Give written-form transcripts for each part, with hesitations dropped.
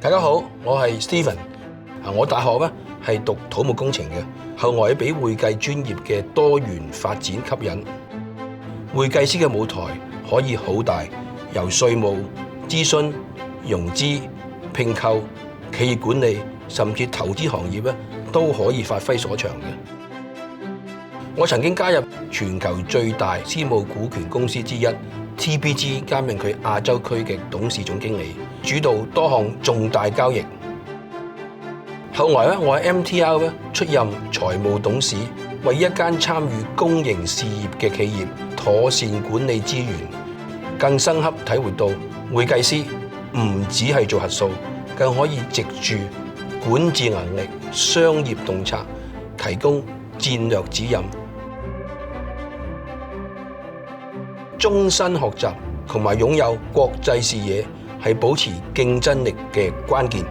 大家好，我係 Steven。我大學咧係讀土木工程嘅，後來俾會計專業嘅多元發展吸引。會計師嘅舞台可以好大，由稅務、諮詢、融資、併購、企業管理，甚至投資行業咧都可以發揮所長嘅。我曾經加入全球最大私募股權公司之一 TPG， 擔任佢亞洲區嘅董事總經理，主導多項重大交易。後來咧，我喺 MTR 咧出任財務董事，為一間參與公營事業嘅企業妥善管理資源，更深刻體會到會計師唔只係做核數，更可以藉住管治能力、商業洞察，提供戰略指引。終身學習同埋擁有國際視野係保持競爭力嘅關鍵。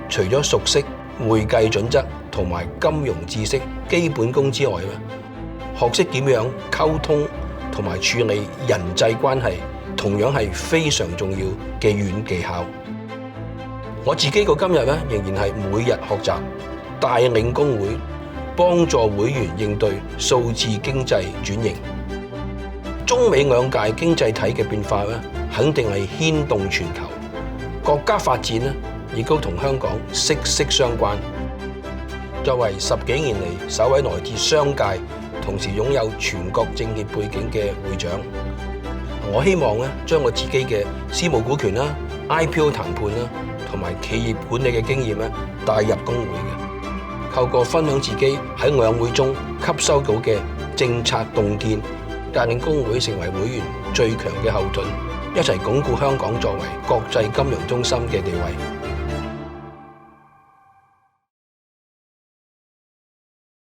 除咗熟悉會計準則同埋金融知識基本功之外，學識點樣溝通同埋處理人際關係，同樣係非常重要嘅軟技巧。我自己到今日仍然係每日學習，帶領工會，幫助會員應對數字經濟轉型。中美兩大經濟體嘅變化肯定係牽動全球，國家發展亦都同香港息息相關。作為10幾年嚟首位來自商界，同時擁有全國政協背景嘅會長，我希望將我自己嘅私募股權啦、IPO 談判啦，同埋企業管理嘅經驗帶入工會嘅，透過分享自己喺兩會中吸收到嘅政策洞見，帶領工會成為會員最強嘅後盾，一齊鞏固香港作為國際金融中心嘅地位。